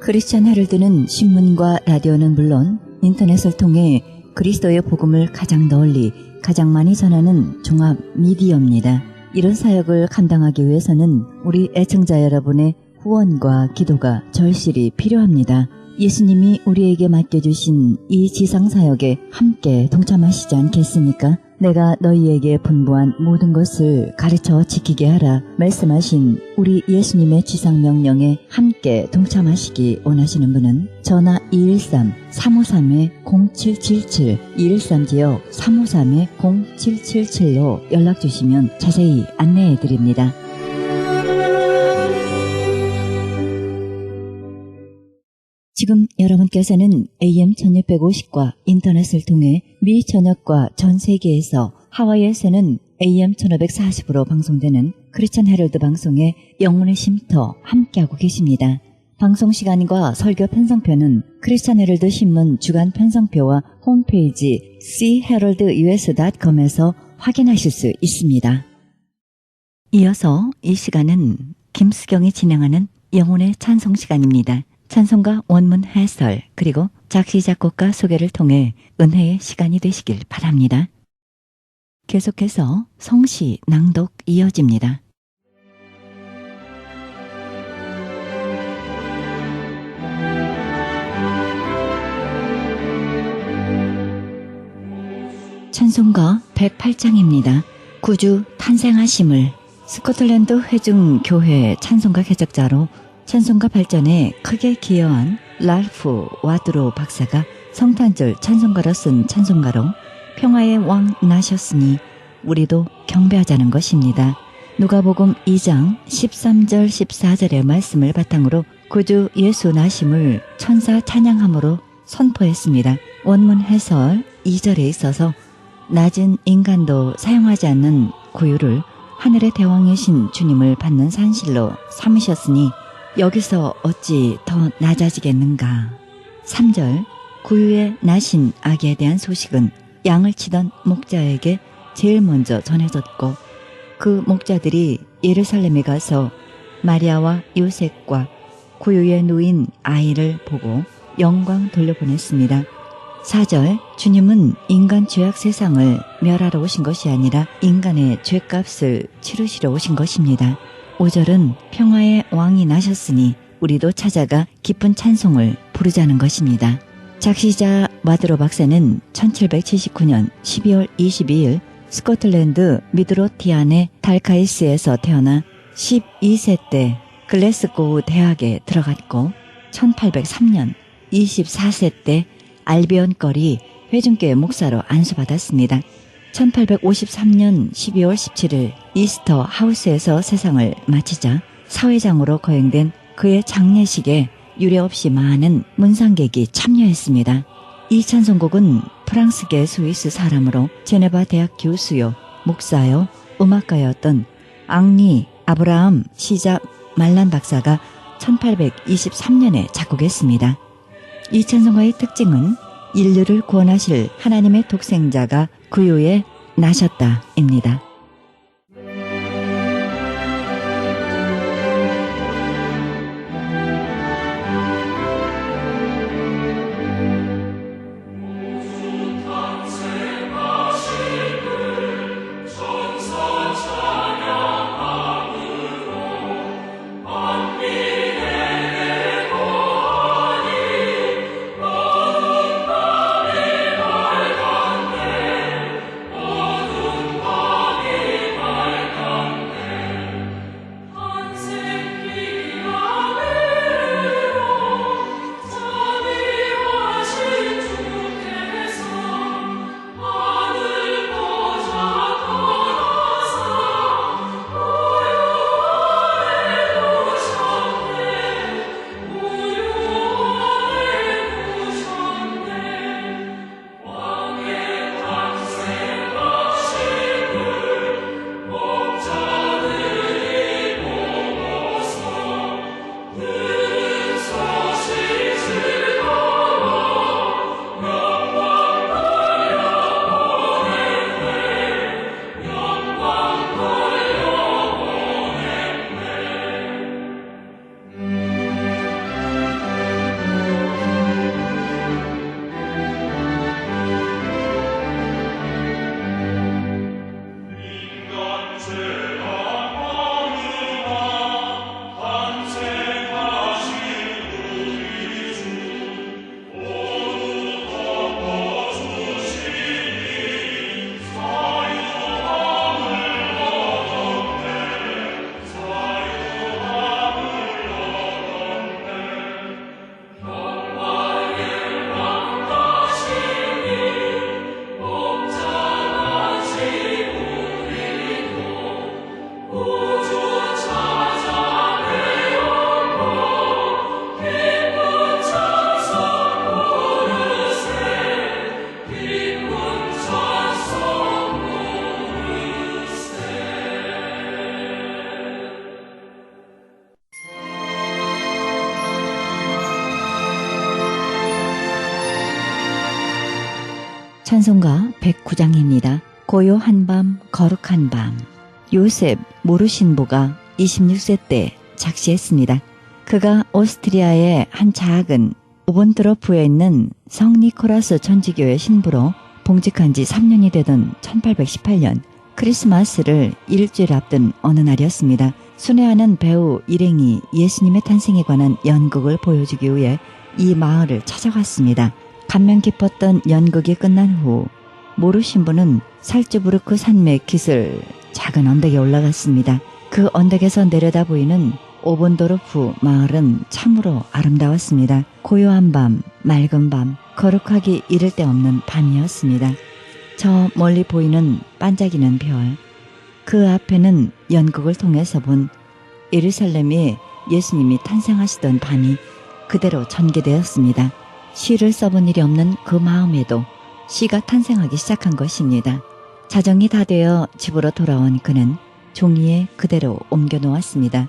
크리스천 헤럴드는 신문과 라디오는 물론 인터넷을 통해 그리스도의 복음을 가장 널리, 가장 많이 전하는 종합 미디어입니다. 이런 사역을 감당하기 위해서는 우리 애청자 여러분의 후원과 기도가 절실히 필요합니다. 예수님이 우리에게 맡겨주신 이 지상사역에 함께 동참하시지 않겠습니까? 내가 너희에게 분부한 모든 것을 가르쳐 지키게 하라 말씀하신 우리 예수님의 지상명령에 함께 동참하시기 원하시는 분은 전화 213-353-0777 213지역 353-0777로 연락주시면 자세히 안내해드립니다. 지금 여러분께서는 AM 1650과 인터넷을 통해 미 전역과 전 세계에서 하와이에서는 AM 1540으로 방송되는 크리스천 헤럴드 방송의 영혼의 쉼터 함께하고 계십니다. 방송 시간과 설교 편성표는 크리스천 헤럴드 신문 주간 편성표와 홈페이지 cheheraldus.com에서 확인하실 수 있습니다. 이어서 이 시간은 김수경이 진행하는 영혼의 찬송 시간입니다. 찬송가 원문 해설 그리고 작시 작곡가 소개를 통해 은혜의 시간이 되시길 바랍니다. 계속해서 성시 낭독 이어집니다. 찬송가 108장입니다. 구주 탄생하심을 스코틀랜드 회중교회 찬송가 개척자로 찬송가 발전에 크게 기여한 랄프 와드로 박사가 성탄절 찬송가로 쓴 찬송가로 평화의 왕 나셨으니 우리도 경배하자는 것입니다. 누가복음 2장 13절 14절의 말씀을 바탕으로 구주 예수 나심을 천사 찬양함으로 선포했습니다. 원문 해설 2절에 있어서 낮은 인간도 사용하지 않는 구유를 하늘의 대왕이신 주님을 받는 산실로 삼으셨으니 여기서 어찌 더 낮아지겠는가. 3절 구유에 나신 아기에 대한 소식은 양을 치던 목자에게 제일 먼저 전해졌고 그 목자들이 예루살렘에 가서 마리아와 요셉과 구유에 누인 아이를 보고 영광 돌려보냈습니다. 4절 주님은 인간 죄악 세상을 멸하러 오신 것이 아니라 인간의 죄값을 치르시러 오신 것입니다. 5절은 평화의 왕이 나셨으니 우리도 찾아가 기쁜 찬송을 부르자는 것입니다. 작시자 마드로 박사는 1779년 12월 22일 스코틀랜드 미드로티안의 달카이스에서 태어나 12세 때 글래스고우 대학에 들어갔고 1803년 24세 때 알비온 거리 회중교회 목사로 안수받았습니다. 1853년 12월 17일 이스터 하우스에서 세상을 마치자 사회장으로 거행된 그의 장례식에 유례없이 많은 문상객이 참여했습니다. 이 찬송곡은 프랑스계 스위스 사람으로 제네바 대학 교수요 목사요 음악가였던 앙리 아브라함 시자 말란 박사가 1823년에 작곡했습니다. 이 찬송가의 특징은 인류를 구원하실 하나님의 독생자가 구유에 나셨다입니다. 오 찬송가 109장입니다. 고요한 밤, 거룩한 밤. 요셉 모르신보가 26세 때 작시했습니다. 그가 오스트리아의 한 작은 오본드로프에 있는 성 니코라스 천주교의 신부로 봉직한 지 3년이 되던 1818년 크리스마스를 일주일 앞둔 어느 날이었습니다. 순회하는 배우 일행이 예수님의 탄생에 관한 연극을 보여주기 위해 이 마을을 찾아갔습니다. 감명 깊었던 연극이 끝난 후 모르신부는 살츠부르크 산맥 깃을 작은 언덕에 올라갔습니다. 그 언덕에서 내려다 보이는 오본도르프 마을은 참으로 아름다웠습니다. 고요한 밤, 맑은 밤, 거룩하기 이를 데 없는 밤이었습니다. 저 멀리 보이는 반짝이는 별, 그 앞에는 연극을 통해서 본 예루살렘에 예수님이 탄생하시던 밤이 그대로 전개되었습니다. 시를 써본 일이 없는 그 마음에도 시가 탄생하기 시작한 것입니다. 자정이 다 되어 집으로 돌아온 그는 종이에 그대로 옮겨놓았습니다.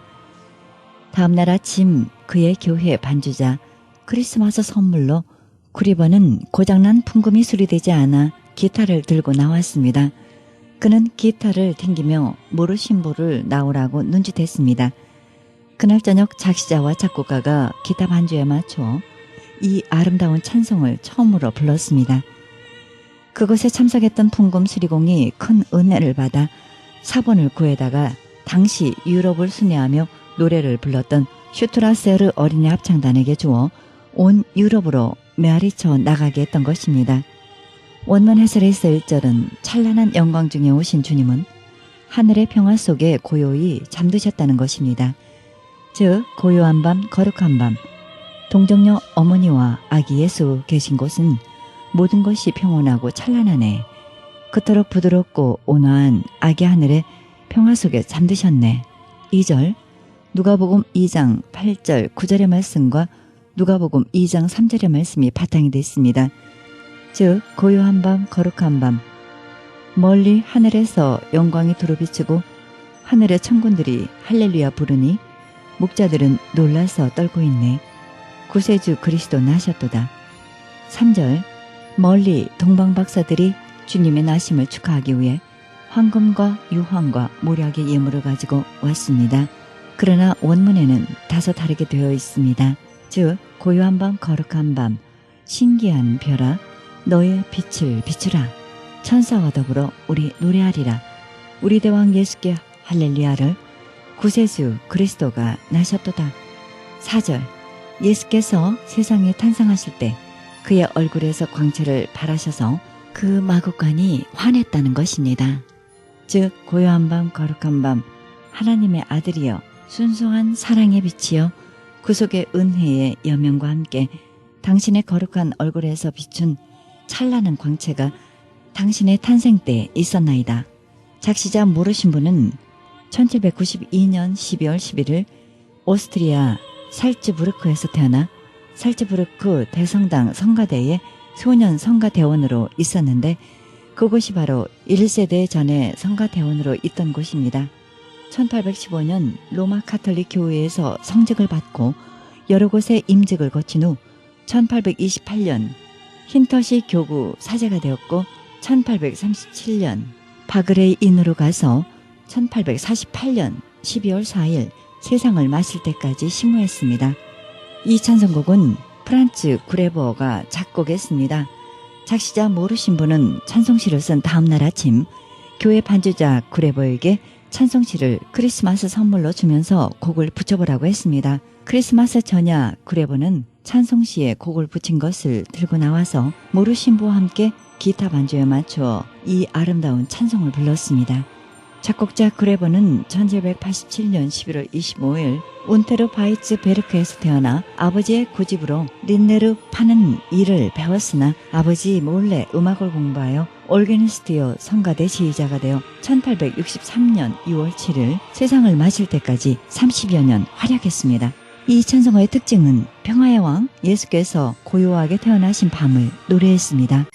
다음날 아침 그의 교회 반주자 크리스마스 선물로 구리버는 고장난 풍금이 수리되지 않아 기타를 들고 나왔습니다. 그는 기타를 튕기며 모르신보를 나오라고 눈짓했습니다. 그날 저녁 작시자와 작곡가가 기타 반주에 맞춰 이 아름다운 찬송을 처음으로 불렀습니다. 그곳에 참석했던 풍금 수리공이 큰 은혜를 받아 사본을 구해다가 당시 유럽을 순회하며 노래를 불렀던 슈트라세르 어린이 합창단에게 주어 온 유럽으로 메아리쳐 나가게 했던 것입니다. 원문 해설에서 1절은 찬란한 영광 중에 오신 주님은 하늘의 평화 속에 고요히 잠드셨다는 것입니다. 즉 고요한 밤, 거룩한 밤, 동정녀 어머니와 아기 예수 계신 곳은 모든 것이 평온하고 찬란하네. 그토록 부드럽고 온화한 아기 하늘의 평화 속에 잠드셨네. 2절 누가복음 2장 8절 9절의 말씀과 누가복음 2장 3절의 말씀이 바탕이 됐습니다. 즉 고요한 밤, 거룩한 밤, 멀리 하늘에서 영광이 두루비치고 하늘의 천군들이 할렐루야 부르니 목자들은 놀라서 떨고 있네. 구세주 그리스도 나셨도다. 3절 멀리 동방박사들이 주님의 나심을 축하하기 위해 황금과 유황과 모략의 예물을 가지고 왔습니다. 그러나 원문에는 다소 다르게 되어 있습니다. 즉 고요한 밤, 거룩한 밤, 신기한 별아 너의 빛을 비추라. 천사와 더불어 우리 노래하리라. 우리 대왕 예수께 할렐루야를 구세주 그리스도가 나셨도다. 4절 예수께서 세상에 탄생하실 때 그의 얼굴에서 광채를 발하셔서 그 마구간이 환했다는 것입니다. 즉 고요한 밤, 거룩한 밤, 하나님의 아들이여 순수한 사랑의 빛이여 구속의 은혜의 여명과 함께 당신의 거룩한 얼굴에서 비춘 찬란한 광채가 당신의 탄생 때 있었나이다. 작시자 모르신부는 1792년 12월 11일 오스트리아 살츠부르크에서 태어나 살츠부르크 대성당 성가대의 소년 성가대원으로 있었는데 그곳이 바로 1세대 전에 성가대원으로 있던 곳입니다. 1815년 로마 카톨릭 교회에서 성직을 받고 여러 곳에 임직을 거친 후 1828년 힌터시 교구 사제가 되었고 1837년 바그레인으로 가서 1848년 12월 4일 세상을 마칠 때까지 심호했습니다. 이 찬송곡은 프란츠 구레버가 작곡했습니다. 작시자 모르신부는 찬송시를 쓴 다음날 아침 교회 반주자 구레버에게 찬송시를 크리스마스 선물로 주면서 곡을 붙여보라고 했습니다. 크리스마스 전야 구레버는 찬송시에 곡을 붙인 것을 들고 나와서 모르 신부와 함께 기타 반주에 맞추어 이 아름다운 찬송을 불렀습니다. 작곡자 구레버는 1787년 11월 25일 운테르 바이츠 베르크에서 태어나 아버지의 고집으로 린네르 파는 일을 배웠으나 아버지 몰래 음악을 공부하여 올게니스트여 성가대 지휘자가 되어 1863년 2월 7일 세상을 마칠 때까지 30여 년 활약했습니다. 이 찬송가의 특징은 평화의 왕 예수께서 고요하게 태어나신 밤을 노래했습니다.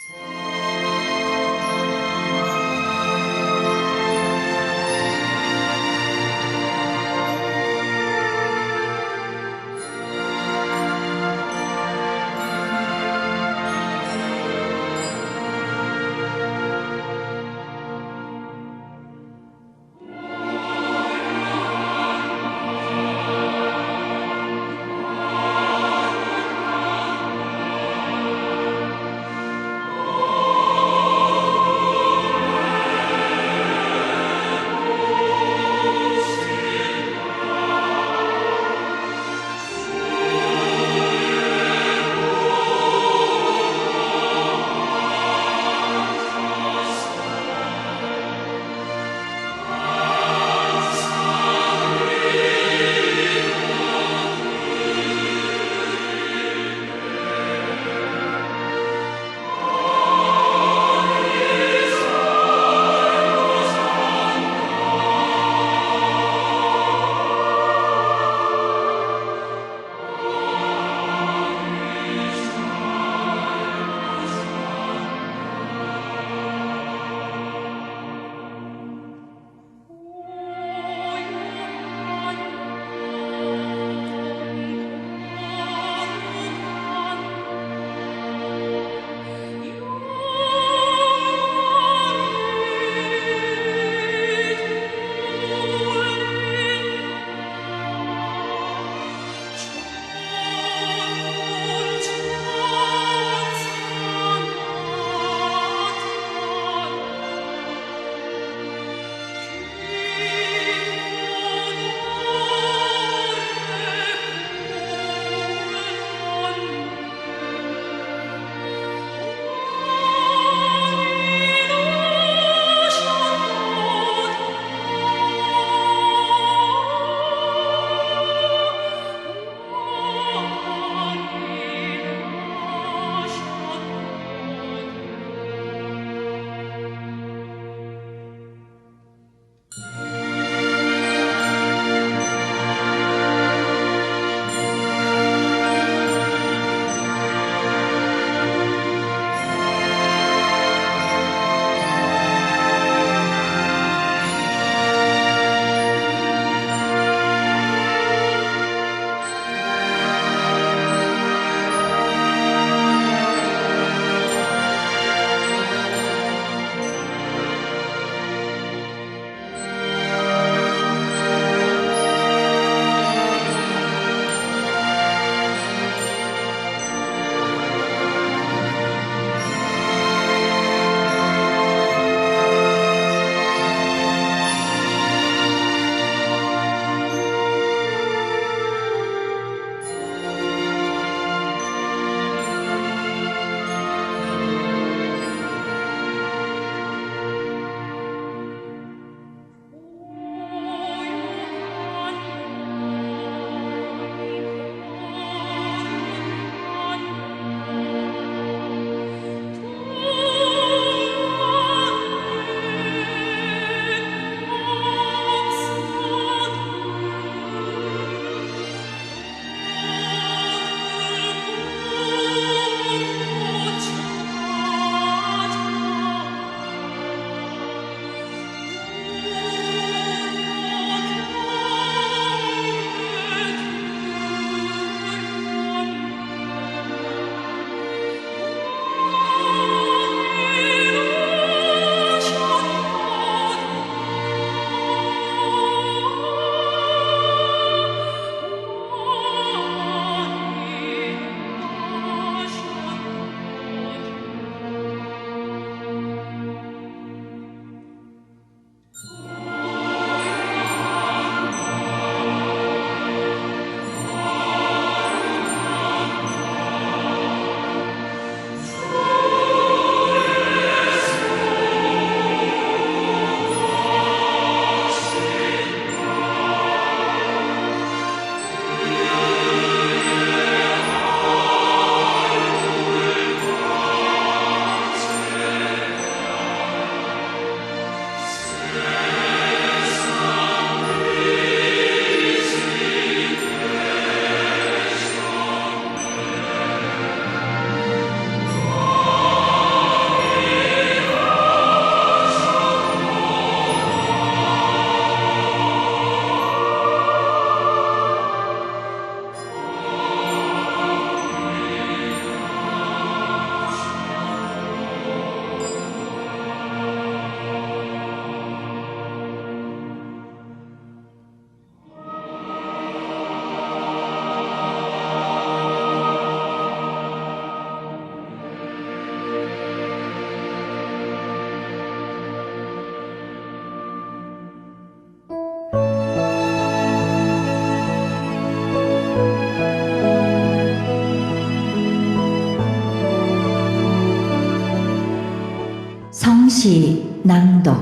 상시 낭독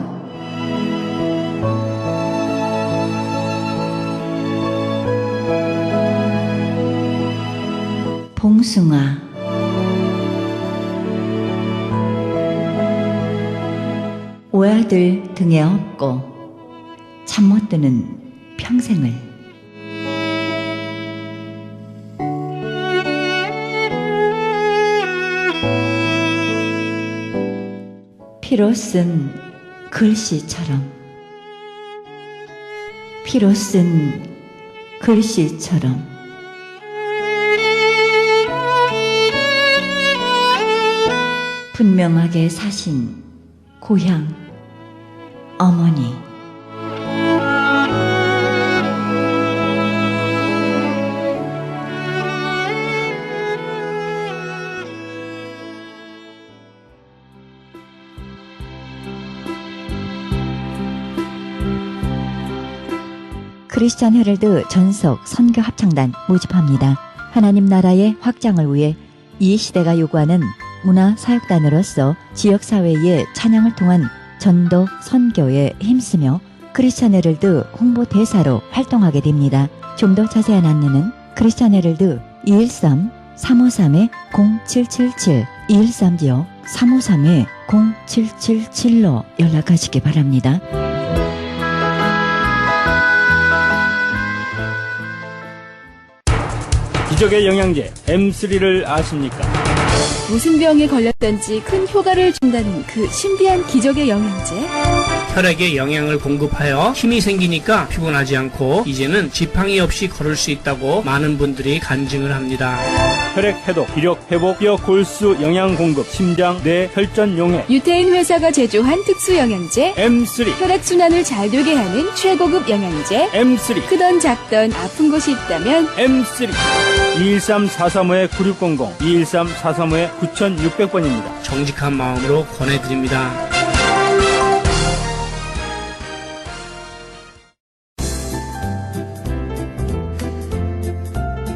봉숭아. 오아들 등에 업고 잠 못 드는 평생을. 피로 쓴 글씨처럼, 피로 쓴 글씨처럼 분명하게 사신 고향 어머니. 크리스천 헤럴드 전속 선교 합창단 모집합니다. 하나님 나라의 확장을 위해 이 시대가 요구하는 문화 사역단으로서 지역사회의 찬양을 통한 전도 선교에 힘쓰며 크리스천 헤럴드 홍보대사로 활동하게 됩니다. 좀 더 자세한 안내는 크리스천 헤럴드 213-353-0777 213-353-0777로 연락하시기 바랍니다. 기적의 영양제 M3를 아십니까? 무슨 병에 걸렸던지 큰 효과를 준다는 그 신비한 기적의 영양제. 혈액에 영양을 공급하여 힘이 생기니까 피곤하지 않고 이제는 지팡이 없이 걸을 수 있다고 많은 분들이 간증을 합니다. 혈액 해독, 기력 회복, 뼈 골수 영양 공급, 심장, 뇌, 혈전 용해. 유태인 회사가 제조한 특수 영양제. M3. 혈액 순환을 잘 되게 하는 최고급 영양제. M3. 크던 작던 아픈 곳이 있다면 M3. 213-435-9600, 213-435-9600번입니다. 정직한 마음으로 권해드립니다.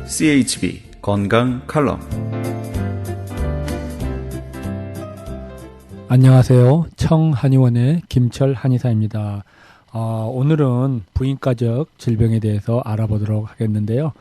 CHB 건강 칼럼. 안녕하세요. 청한의원의 김철 한의사입니다. 오늘은 부인과적 질병에 대해서 알아보도록 하겠는데요.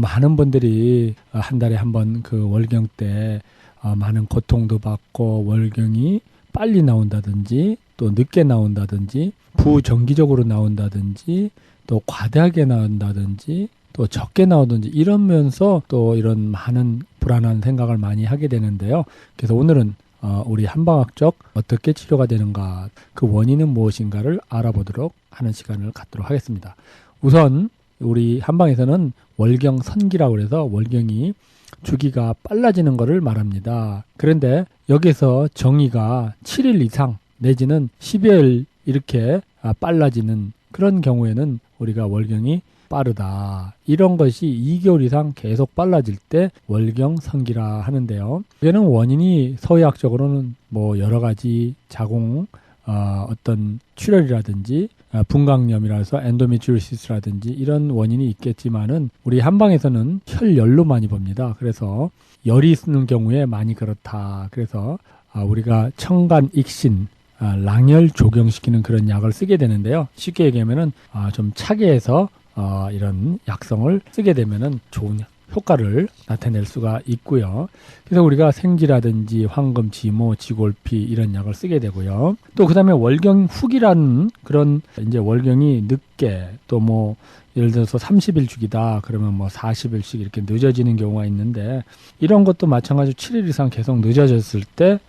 많은 분들이 한 달에 한 번 그 월경 때 많은 고통도 받고 월경이 빨리 나온다든지 또 늦게 나온다든지 부정기적으로 나온다든지 또 과다하게 나온다든지 또 적게 나오든지 이러면서 또 이런 많은 불안한 생각을 많이 하게 되는데요. 그래서 오늘은 우리 한방학적 어떻게 치료가 되는가, 그 원인은 무엇인가를 알아보도록 하는 시간을 갖도록 하겠습니다. 우선 우리 한방에서는 월경 선기라고 해서 월경이 주기가 빨라지는 것을 말합니다. 그런데 여기서 정의가 7일 이상 내지는 10일 이렇게 빨라지는 그런 경우에는 우리가 월경이 빠르다. 이런 것이 2개월 이상 계속 빨라질 때 월경 선기라 하는데요. 이게는 원인이 서의학적으로는 뭐 여러 가지 자궁 어떤 출혈이라든지 분광염이라 해서 엔도메트리오시스라든지 이런 원인이 있겠지만은 우리 한방에서는 혈열로 많이 봅니다. 그래서 열이 있는 경우에 많이 그렇다. 그래서 우리가 청간 익신 랑열 조경시키는 그런 약을 쓰게 되는데요. 쉽게 얘기하면은 좀 차게 해서 이런 약성을 쓰게 되면은 좋은 효과를 나타낼 수가 있고요. 그래서 우리가 생지라든지 황금, 지모, 지골피 이런 약을 쓰게 되고요. 또 그다음에 월경 후기라는 그런 이제 월경이 늦게 또 뭐 예를 들어서 30일 주기다 그러면 뭐 40일씩 이렇게 늦어지는 경우가 있는데 이런 것도 마찬가지로 7일 이상 계속 늦어졌을 때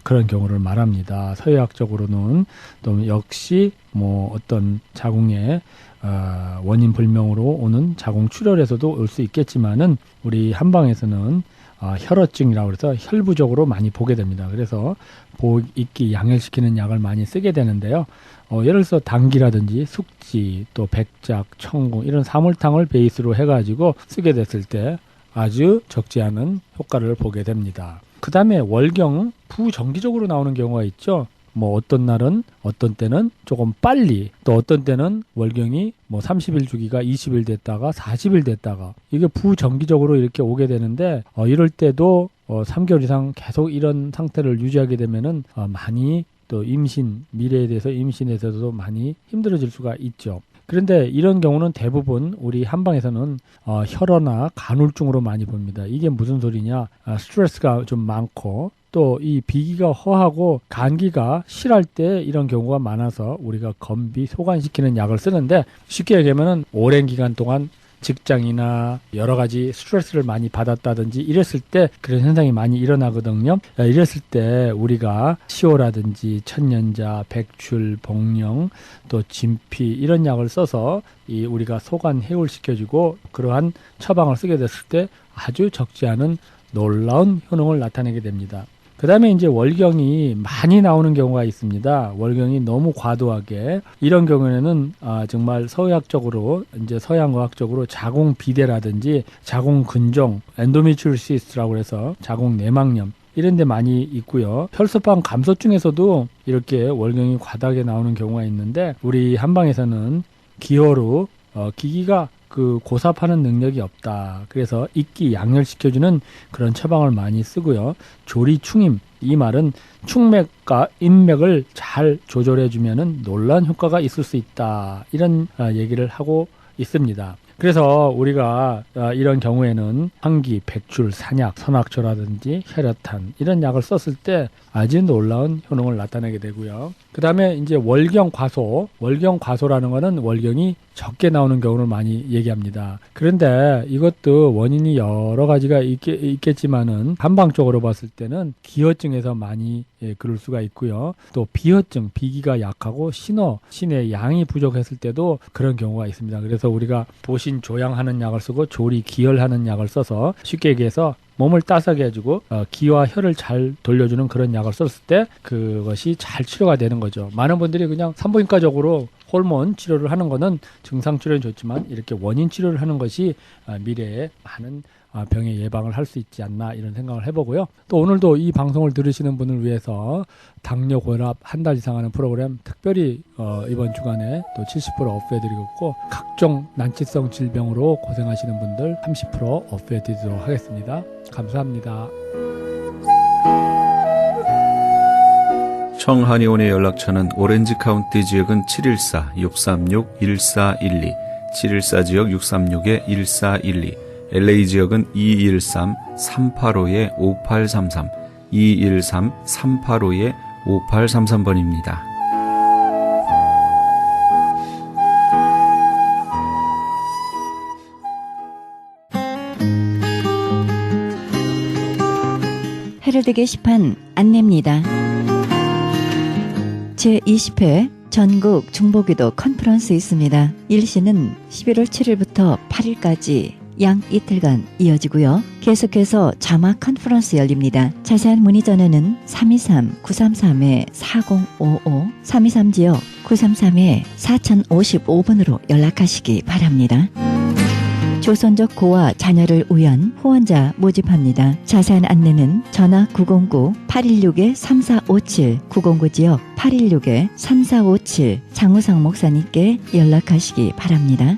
그런 경우를 말합니다. 서의학적으로는 또 역시 뭐 어떤 자궁의 원인 불명으로 오는 자궁 출혈에서도 올 수 있겠지만은 우리 한방에서는 혈어증이라고 해서 혈부적으로 많이 보게 됩니다. 그래서 보익기 양혈시키는 약을 많이 쓰게 되는데요. 예를 들어서 당귀라든지 숙지 또 백작, 청궁 이런 사물탕을 베이스로 해가지고 쓰게 됐을 때 아주 적지 않은 효과를 보게 됩니다. 그 다음에 월경 부정기적으로 나오는 경우가 있죠. 뭐 어떤 날은 어떤 때는 조금 빨리 또 어떤 때는 월경이 뭐 30일 주기가 20일 됐다가 40일 됐다가 이게 부정기적으로 이렇게 오게 되는데 이럴 때도 3개월 이상 계속 이런 상태를 유지하게 되면은 많이 또 임신, 미래에 대해서 임신에서도 많이 힘들어질 수가 있죠. 그런데 이런 경우는 대부분 우리 한방에서는 혈어나 간울증으로 많이 봅니다. 이게 무슨 소리냐? 스트레스가 좀 많고 또 이 비기가 허하고 감기가 실할 때 이런 경우가 많아서 우리가 건비 소관시키는 약을 쓰는데, 쉽게 얘기하면 오랜 기간 동안 직장이나 여러 가지 스트레스를 많이 받았다든지 이랬을 때 그런 현상이 많이 일어나거든요. 이랬을 때 우리가 시오라든지 천년자, 백출, 복령, 또 진피 이런 약을 써서 우리가 소관 해울시켜주고 그러한 처방을 쓰게 됐을 때 아주 적지 않은 놀라운 효능을 나타내게 됩니다. 그 다음에 이제 월경이 많이 나오는 경우가 있습니다. 월경이 너무 과도하게, 이런 경우에는 정말 서양의학적으로 자궁비대라든지 자궁근종, 엔도메트리오시스라고 해서 자궁내막염 이런 데 많이 있고요. 혈소판 감소증에서도 이렇게 월경이 과다하게 나오는 경우가 있는데, 우리 한방에서는 기호로 기기가 고삽하는 능력이 없다. 그래서 익기 양혈시켜주는 그런 처방을 많이 쓰고요. 조리충임, 이 말은 충맥과 인맥을 잘 조절해주면은 놀라운 효과가 있을 수 있다. 이런 얘기를 하고 있습니다. 그래서 우리가 이런 경우에는 황기, 백출, 산약, 선악초라든지 혈여탄 이런 약을 썼을 때 아주 놀라운 효능을 나타내게 되고요. 그 다음에 이제 월경 과소라는 거는 월경이 적게 나오는 경우를 많이 얘기합니다. 그런데 이것도 원인이 여러 가지가 있겠지만은 한방적으로 봤을 때는 기허증에서 많이 그럴 수가 있고요. 또 비허증, 비기가 약하고 신의 양이 부족했을 때도 그런 경우가 있습니다. 그래서 우리가 보신 조양하는 약을 쓰고 조리 기혈하는 약을 써서, 쉽게 얘기해서 몸을 따스하게 해주고 기와 혈을 잘 돌려주는 그런 약을 썼을 때 그것이 잘 치료가 되는 거죠. 많은 분들이 그냥 산부인과적으로 호르몬 치료를 하는 거는 증상 치료는 좋지만 이렇게 원인 치료를 하는 것이 미래에 많은 병의 예방을 할 수 있지 않나, 이런 생각을 해보고요. 또 오늘도 이 방송을 들으시는 분을 위해서 당뇨 고혈압 한 달 이상 하는 프로그램 특별히 이번 주간에 또 70% 오프해드리고 있고, 각종 난치성 질병으로 고생하시는 분들 30% 오프해드리도록 하겠습니다. 감사합니다. 청한의원의 연락처는 오렌지 카운티 지역은 714-636-1412, 714 지역 636-1412, LA 지역은 213-385-5833, 213-385-5833번입니다. 헤럴드 게시판 안내입니다. 제20회 전국 중보기도 컨퍼런스 있습니다. 일시는 11월 7일부터 8일까지 양 이틀간 이어지고요. 계속해서 자막 컨퍼런스 열립니다. 자세한 문의 전화는 323-933-4055, 323지역 933-4055번으로 연락하시기 바랍니다. 조선족 고아 자녀를 위한 후원자 모집합니다. 자세한 안내는 전화 909-816-3457, 909지역 816-3457 장우상 목사님께 연락하시기 바랍니다.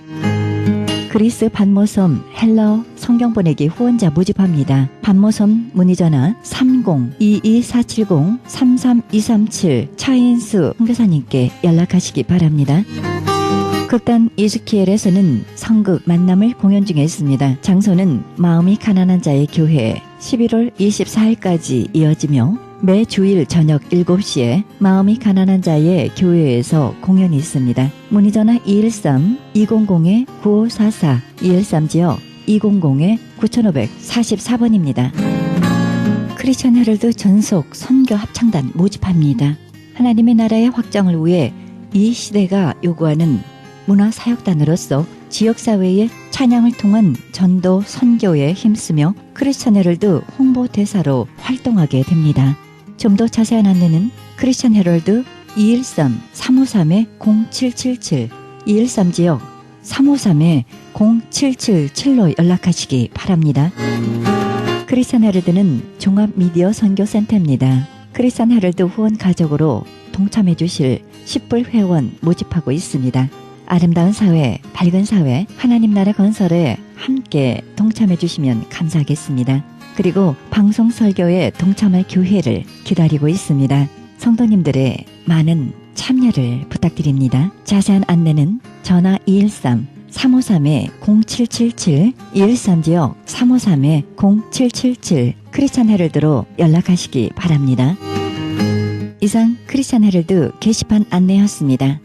그리스 반모섬 헬러 성경 보내기 후원자 모집합니다. 반모섬 문의전화 30-22470-33237 차인수 선교사님께 연락하시기 바랍니다. 극단 이스키엘에서는 성극 만남을 공연 중에 있습니다. 장소는 마음이 가난한 자의 교회, 11월 24일까지 이어지며 매 주일 저녁 7시에 마음이 가난한 자의 교회에서 공연이 있습니다. 문의전화 213-200-9544, 213지역 200-9544번입니다. 크리스천 헤럴드 전속 선교 합창단 모집합니다. 하나님의 나라의 확장을 위해 이 시대가 요구하는 문화사역단으로서 지역사회의 찬양을 통한 전도 선교에 힘쓰며 크리스천 헤럴드 홍보대사로 활동하게 됩니다. 좀 더 자세한 안내는 크리스천 헤럴드 213-353-0777, 213지역 353-0777로 연락하시기 바랍니다. 크리스천 헤럴드는 종합미디어 선교센터입니다. 크리스천 헤럴드 후원 가족으로 동참해 주실 10불 회원 모집하고 있습니다. 아름다운 사회, 밝은 사회, 하나님 나라 건설에 함께 동참해 주시면 감사하겠습니다. 그리고 방송 설교에 동참할 교회를 기다리고 있습니다. 성도님들의 많은 참여를 부탁드립니다. 자세한 안내는 전화 213-353-0777, 213지역 353-0777 크리스찬 헤럴드로 연락하시기 바랍니다. 이상 크리스찬 헤럴드 게시판 안내였습니다.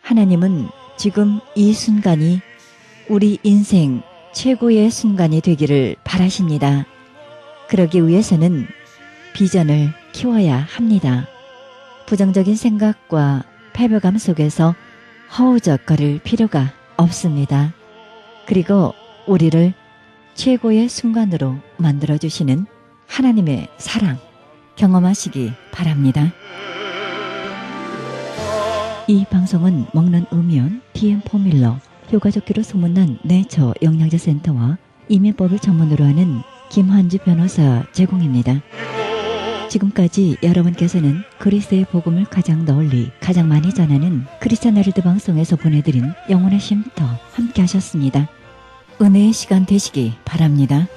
하나님은 지금 이 순간이 우리 인생 최고의 순간이 되기를 바라십니다. 그러기 위해서는 비전을 키워야 합니다. 부정적인 생각과 패배감 속에서 허우적거릴 필요가 없습니다. 그리고 우리를 최고의 순간으로 만들어주시는 하나님의 사랑 경험하시기 바랍니다. 이 방송은 먹는 음연, DM 포뮬러, 효과좋기로 소문난 내처 영양제 센터와 이민법을 전문으로 하는 김환주 변호사 제공입니다. 지금까지 여러분께서는 그리스도의 복음을 가장 널리 가장 많이 전하는 크리스찬 헤럴드 방송에서 보내드린 영혼의 쉼터 함께 하셨습니다. 은혜의 시간 되시기 바랍니다.